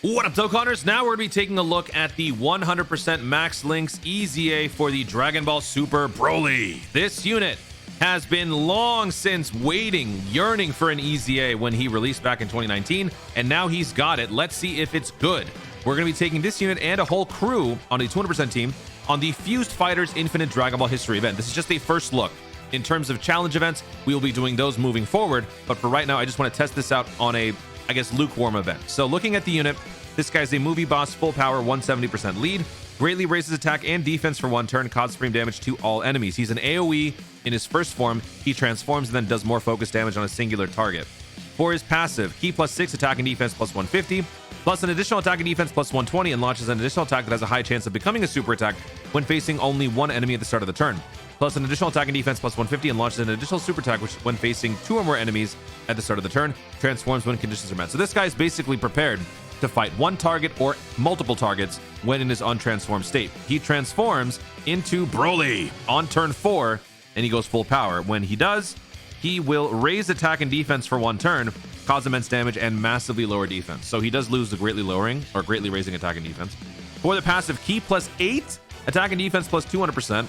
What up, Dokkaners? Now we're going to be taking a look at the 100% Max Links EZA for the Dragon Ball Super BROLY. This unit has been long since waiting, yearning for an EZA when he released back in 2019, and now he's got it. Let's see if it's good. We're going to be taking this unit and a whole crew on a 200% team on the Fused Fighters Infinite Dragon Ball History event. This is just a first look. In terms of challenge events, we will be doing those moving forward, but for right now, I just want to test this out on a, I guess, lukewarm event. So looking at the unit, this guy's a movie boss, full power, 170% lead, greatly raises attack and defense for one turn, causes supreme damage to all enemies. He's an AoE in his first form. He transforms and then does more focused damage on a singular target. For his passive, he +6 attack and defense plus 150, plus an additional attack and defense plus 120, and launches an additional attack that has a high chance of becoming a super attack when facing only one enemy at the start of the turn. Plus an additional attack and defense plus 150, and launches an additional super attack which, when facing two or more enemies at the start of the turn, transforms when conditions are met. So this guy is basically prepared to fight one target or multiple targets when in his untransformed state. He transforms into BROLY on turn 4, and he goes full power. When he does, he will raise attack and defense for one turn, cause immense damage, and massively lower defense. So he does lose the greatly lowering or greatly raising attack and defense. For the passive, key +8 attack and defense plus 200%,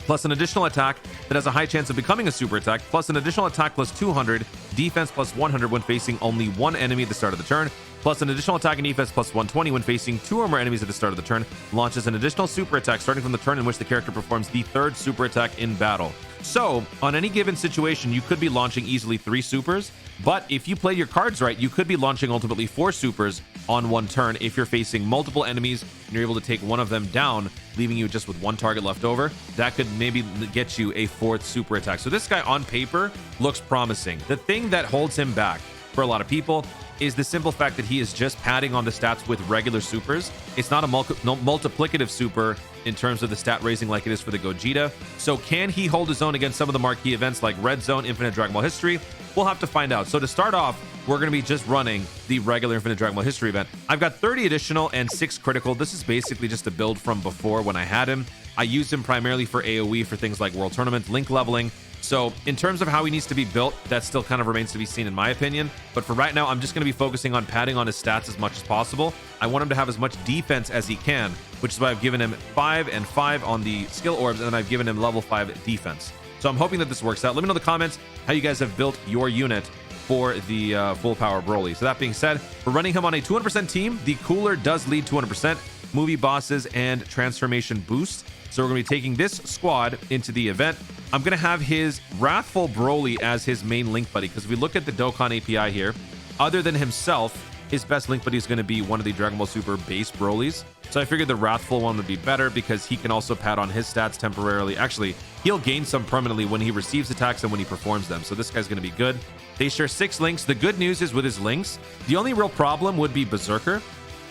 plus an additional attack that has a high chance of becoming a super attack, plus an additional attack plus 200, defense plus 100 when facing only one enemy at the start of the turn, plus an additional attack and defense plus 120 when facing two or more enemies at the start of the turn, launches an additional super attack starting from the turn in which the character performs the third super attack in battle. So, on any given situation, you could be launching easily 3 supers, but if you play your cards right, you could be launching ultimately 4 supers on one turn if you're facing multiple enemies and you're able to take one of them down, leaving you just with one target left over. That could maybe get you a 4th super attack. So this guy on paper looks promising. The thing that holds him back for a lot of people is the simple fact that he is just padding on the stats with regular supers. It's not a multiplicative super in terms of the stat raising like it is for the Gogeta. So can he hold his own against some of the marquee events like Red Zone, Infinite Dragon Ball History? We'll have to find out. So to start off, we're going to be just running the regular Infinite Dragon Ball History event. I've got 30 additional and 6 critical. This is basically just a build from before when I had him. I used him primarily for AoE for things like World Tournament, link leveling. So in terms of how he needs to be built, that still kind of remains to be seen in my opinion. But for right now, I'm just going to be focusing on padding on his stats as much as possible. I want him to have as much defense as he can, which is why I've given him 5 and 5 on the skill orbs, and then I've given him level 5 defense. So I'm hoping that this works out. Let me know in the comments how you guys have built your unit for the full power BROLY. So that being said, we're running him on a 200% team. The cooler does lead 200%, movie bosses, and transformation boost. So we're going to be taking this squad into the event. I'm going to have his Wrathful BROLY as his main link buddy, because if we look at the Dokkan API here, other than himself, his best link buddy is going to be one of the Dragon Ball Super base BROLYs. So I figured the Wrathful one would be better because he can also pad on his stats temporarily. Actually, he'll gain some permanently when he receives attacks and when he performs them. So this guy's going to be good. They share 6 links. The good news is with his links, the only real problem would be Berserker.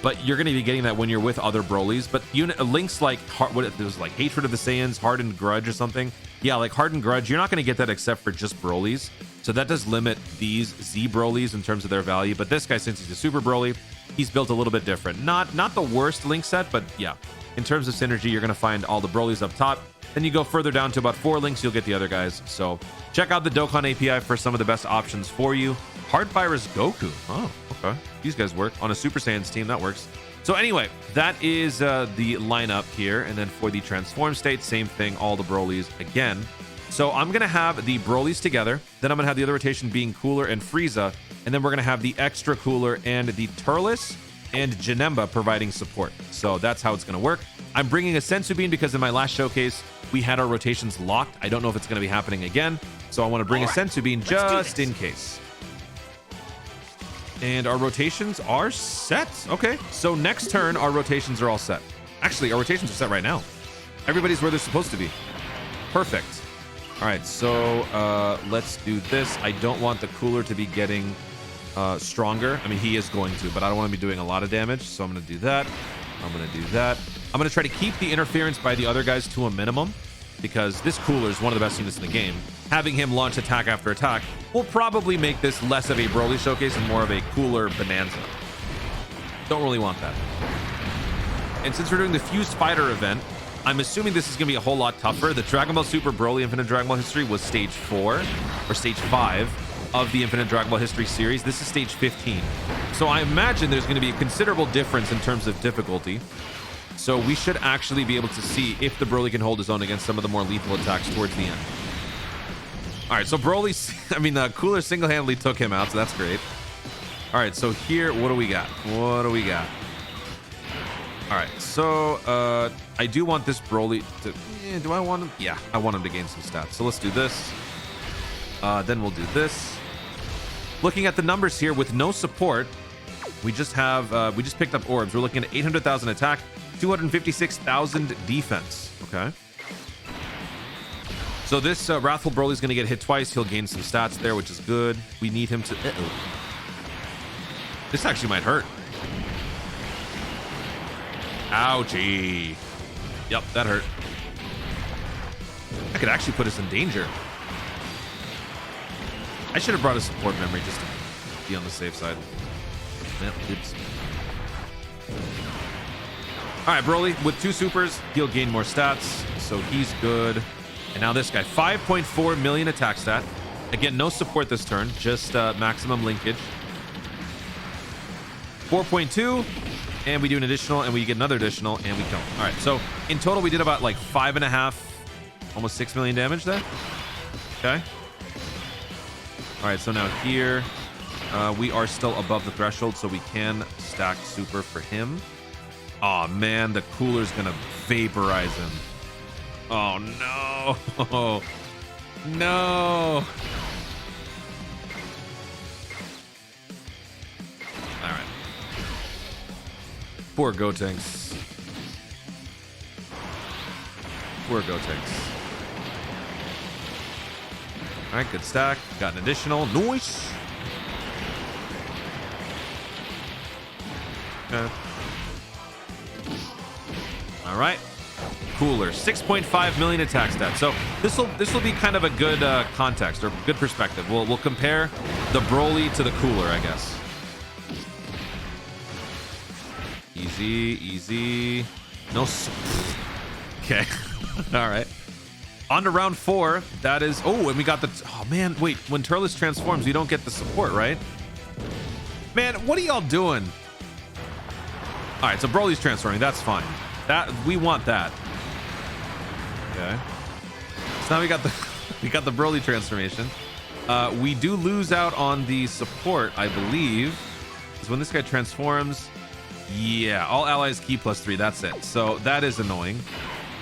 But you're going to be getting that when you're with other BROLYs. But links like what it was like Hatred of the Saiyans, Hardened Grudge or something. Yeah, like Hardened Grudge, you're not going to get that except for just BROLYs. So that does limit these Z BROLYs in terms of their value. But this guy, since he's a Super BROLY, he's built a little bit different. Not the worst link set, but yeah. In terms of synergy, you're going to find all the BROLYs up top. Then you go further down to about 4 links, you'll get the other guys. So check out the Dokkan API for some of the best options for you. Hardfire is Goku. Oh, okay. These guys work. On a Super Saiyan's team, that works. So anyway, that is the lineup here. And then for the transform state, same thing, all the BROLYs again. So I'm going to have the BROLYs together. Then I'm going to have the other rotation being Cooler and Frieza. And then we're going to have the extra Cooler and the Turles and Janemba providing support. So that's how it's going to work. I'm bringing a Senzu Bean because in my last showcase, we had our rotations locked. I don't know if it's going to be happening again. So I want to bring a Senzu Bean just in case. And our rotations are set. Okay, so next turn, our rotations are all set. Actually, our rotations are set right now. Everybody's where they're supposed to be. Perfect. All right, so let's do this. I don't want the Cooler to be getting stronger. I mean, he is going to, but I don't want to be doing a lot of damage. So I'm going to do that. I'm going to do that. I'm going to try to keep the interference by the other guys to a minimum, because this Cooler is one of the best units in the game. Having him launch attack after attack will probably make this less of a BROLY showcase and more of a Cooler bonanza. Don't really want that. And since we're doing the Fused Fighter event, I'm assuming this is going to be a whole lot tougher. The Dragon Ball Super BROLY Infinite Dragon Ball History was stage 4 or stage 5 of the Infinite Dragon Ball History series. This is stage 15. So I imagine there's going to be a considerable difference in terms of difficulty. So we should actually be able to see if the Broly can hold his own against some of the more lethal attacks towards the end. All right, so Broly, Cooler single-handedly took him out, so that's great. All right, so here, what do we got? What do we got? All right, so I do want this Broly to... do I want him? Yeah, I want him to gain some stats. So let's do this. Then we'll do this. Looking at the numbers here with no support, we just have... we just picked up orbs. We're looking at 800,000 attack, 256,000 defense. Okay. So this Wrathful Broly is going to get hit twice. He'll gain some stats there, which is good. We need him to... This actually might hurt. Ouchie. Yep, that hurt. That could actually put us in danger. I should have brought a support memory just to be on the safe side. Yep, oops. All right, Broly, with 2 supers, he'll gain more stats, so he's good. And now this guy, 5.4 million attack stat. Again, no support this turn, just maximum linkage. 4.2, and we do an additional, and we get another additional, and we kill him. All right, so in total, we did about like 5.5, almost 6 million damage there. Okay. All right, so now here, we are still above the threshold, so we can stack super for him. Oh man, the Cooler's gonna vaporize him. Oh no. No. All right. Poor Gotenks. Poor Gotenks. All right, good stack. Got an additional. Nice. Okay. All right. Cooler, 6.5 million attack stats. So this will be kind of a good context or good perspective. We'll compare the Broly to the Cooler, I guess. Easy. No. Okay. All right. On to round 4. That is. Oh, and we got the. Oh man, wait. When Turles transforms, you don't get the support, right? Man, what are y'all doing? All right, so Broly's transforming. That's fine. That we want that. Okay. So now we got the Broly transformation. We do lose out on the support, I believe, because when this guy transforms, yeah, all allies key +3. That's it. So that is annoying.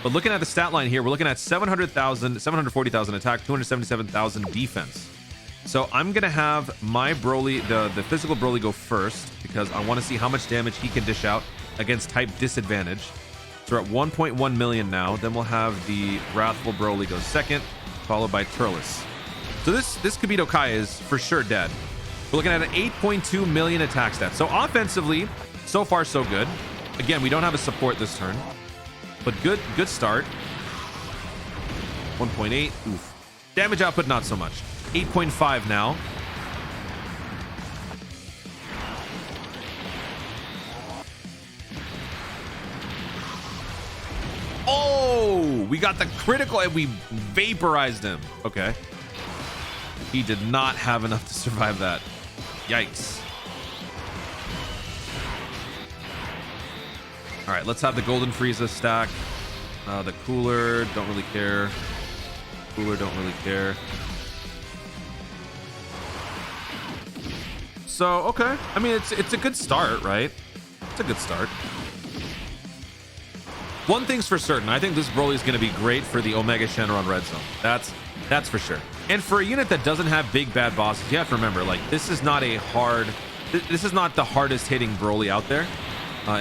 But looking at the stat line here, we're looking at 700,000, 740,000 attack, 277,000 defense. So I'm gonna have my Broly, the physical Broly, go first because I want to see how much damage he can dish out against type disadvantage. So we're at 1.1 million now. Then we'll have the Wrathful Broly go second, followed by Turles. So this Kibito Kai is for sure dead. We're looking at an 8.2 million attack stat. So offensively, so far so good. Again, we don't have a support this turn, but good start. 1.8. Oof. Damage output not so much. 8.5 now. Oh, we got the critical and we vaporized him. Okay. He did not have enough to survive that. Yikes. All right, let's have the Golden Frieza stack. The Cooler, don't really care. Cooler, don't really care. So, okay. I mean, it's a good start, right? It's a good start. One thing's for certain. I think this Broly is going to be great for the Omega Shenron Red Zone. That's for sure. And for a unit that doesn't have big bad bosses, you have to remember, like, this is not a hard... This is not the hardest hitting Broly out there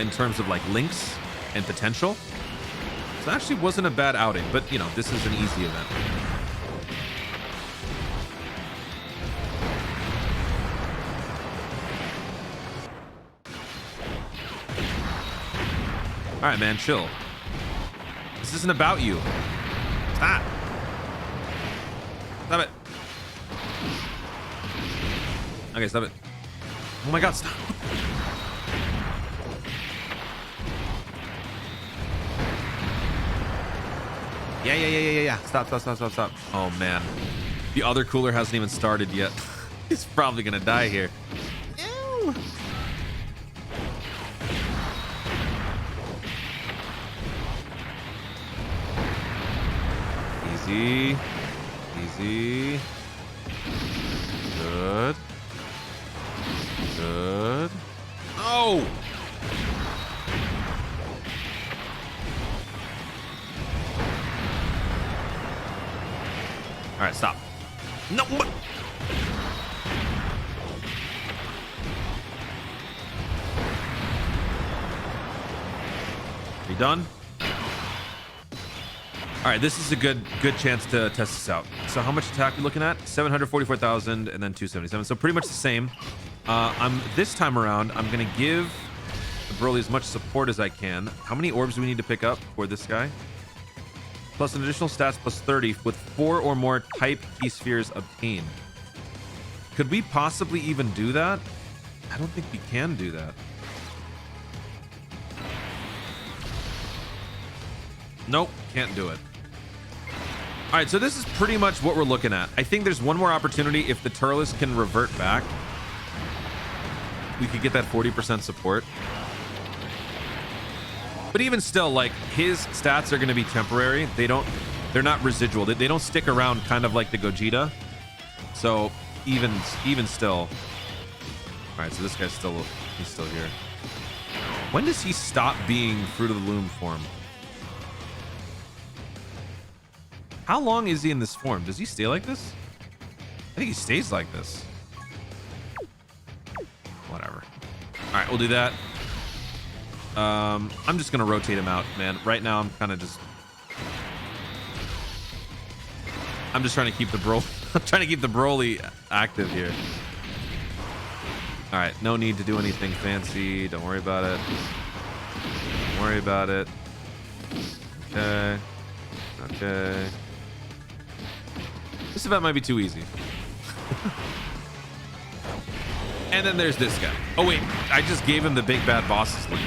in terms of, like, links and potential. So it actually wasn't a bad outing, but, you know, this is an easy event. All right, man, chill. This isn't about you. Stop. Stop it. Okay, stop it. Oh my God, stop. Yeah. Stop. Oh man. The other Cooler hasn't even started yet. He's probably gonna die here. Ew. Easy. Easy. Good. Good. Oh! All right, stop. No. You done? All right, this is a good chance to test this out. So how much attack are we looking at? 744,000 and then 277. So pretty much the same. This time around, I'm gonna give the Broly as much support as I can. How many orbs do we need to pick up for this guy? Plus an additional stats plus 30 with 4 or more type key spheres obtained. Could we possibly even do that? I don't think we can do that. Nope, can't do it. All right, so this is pretty much what we're looking at. I think there's one more opportunity. If the Turles can revert back, we could get that 40% support. But even still, like, his stats are going to be temporary. They're not residual. They don't stick around, kind of like the Gogeta. So even still. All right, so this guy's he's still here. When does he stop being Fruit of the Loom form? How long is he in this form? Does he stay like this? I think he stays like this. Whatever. All right, we'll do that. I'm just gonna rotate him out, man. Right now, I'm just trying to keep the Broly active here. All right, no need to do anything fancy. Don't worry about it. Don't worry about it. Okay. Okay. This event might be too easy. And then there's this guy. Oh wait, I just gave him the big bad boss's lead.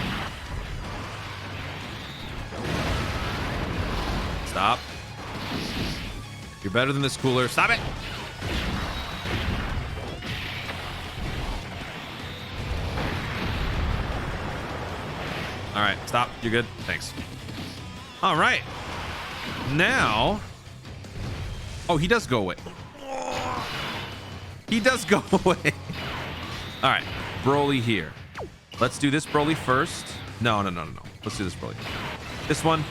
Stop. You're better than this cooler. Stop it. All right, stop. You're good. Thanks. All right. Now. Oh, he does go away. He does go away. All right, Broly here. Let's do this Broly first. No. Let's do this Broly. This one,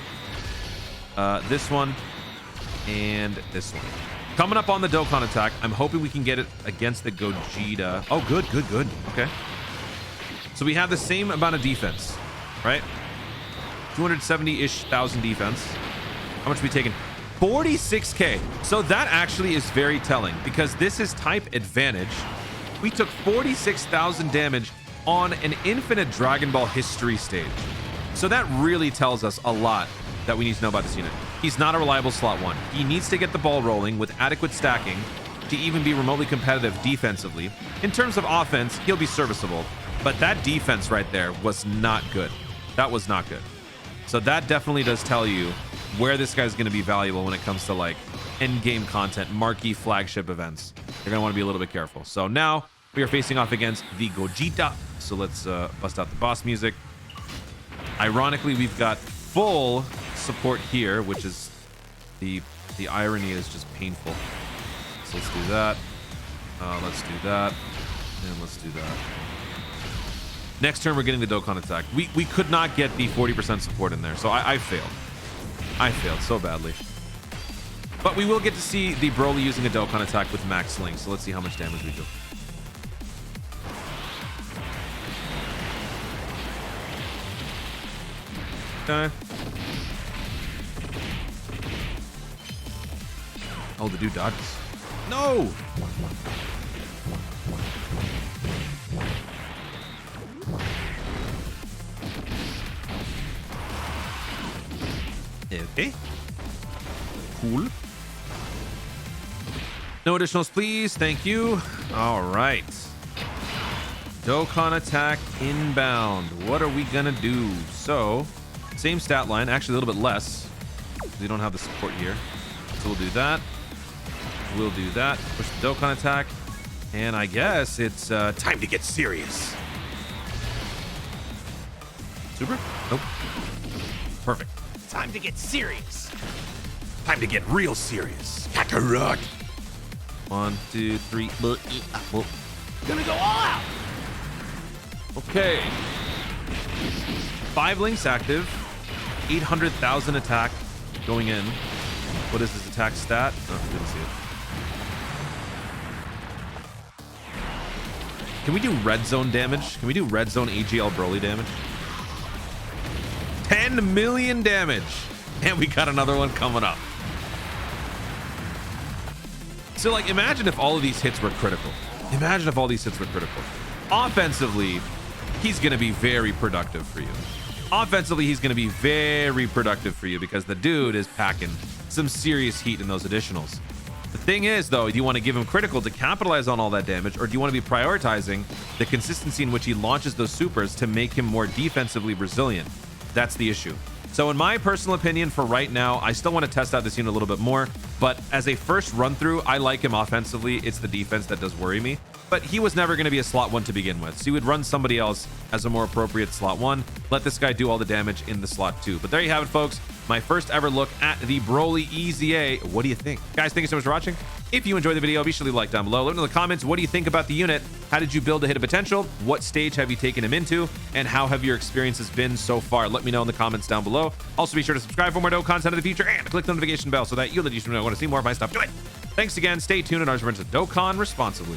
and this one. Coming up on the Dokkan attack. I'm hoping we can get it against the Gogeta. Oh, good. Okay. So we have the same amount of defense, right? 270-ish thousand defense. How much are we taking? 46k. So that actually is very telling because this is type advantage. We took 46,000 damage on an infinite Dragon Ball history stage. So that really tells us a lot that we need to know about this unit. He's not a reliable slot 1. He needs to get the ball rolling with adequate stacking to even be remotely competitive defensively. In terms of offense, he'll be serviceable. But that defense right there was not good. That was not good. So that definitely does tell you where this guy's going to be valuable when it comes to like end game content, marquee flagship events. You're going to want to be a little bit careful. So now we are facing off against the Gogeta. So let's bust out the boss music. Ironically, we've got full support here, which is the irony is just painful. So let's do that. Let's do that. And let's do that. Next turn, we're getting the Dokkan attack. We could not get the 40% support in there. So I failed. I failed so badly. But we will get to see the Broly using a Dokkan attack with max link. So let's see how much damage we do. Okay. Oh, the dude dodges. No! Okay. Cool. No additionals, please. Thank you. All right. Dokkan attack inbound. What are we gonna do? So, same stat line, actually a little bit less. We don't have the support here. So we'll do that. We'll do that. Push the Dokkan attack. And I guess it's time to get serious. Super? Nope. Perfect. Time to get serious. Time to get real serious. Kakarot. 1, 2, 3. Whoa. Gonna go all out. Okay. 5 links active. 800,000 attack going in. What is his attack stat? Oh, didn't see it. Can we do red zone damage? Can we do red zone AGL Broly damage? 10 million damage. And we got another one coming up. So like, imagine if all of these hits were critical. Imagine if all these hits were critical. Offensively, he's going to be very productive for you. Offensively, he's going to be very productive for you because the dude is packing some serious heat in those additionals. The thing is, though, do you want to give him critical to capitalize on all that damage, or do you want to be prioritizing the consistency in which he launches those supers to make him more defensively resilient? That's the issue. So in my personal opinion, for right now, I still want to test out this unit a little bit more, but as a first run through, I like him offensively. It's the defense that does worry me, but he was never going to be a slot 1 to begin with. So you would run somebody else as a more appropriate slot 1. Let this guy do all the damage in the slot 2. But there you have it, folks. My first ever look at the BROLY EZA. What do you think? Guys, thank you so much for watching. If you enjoyed the video, be sure to leave a like down below. Let me know in the comments, what do you think about the unit? How did you build to hit a potential? What stage have you taken him into? And how have your experiences been so far? Let me know in the comments down below. Also, be sure to subscribe for more dope content in the future and click the notification bell so that you'll let you know when I want to see more of my stuff. Do it. Thanks again. Stay tuned, and ours returns to Dokkan responsibly.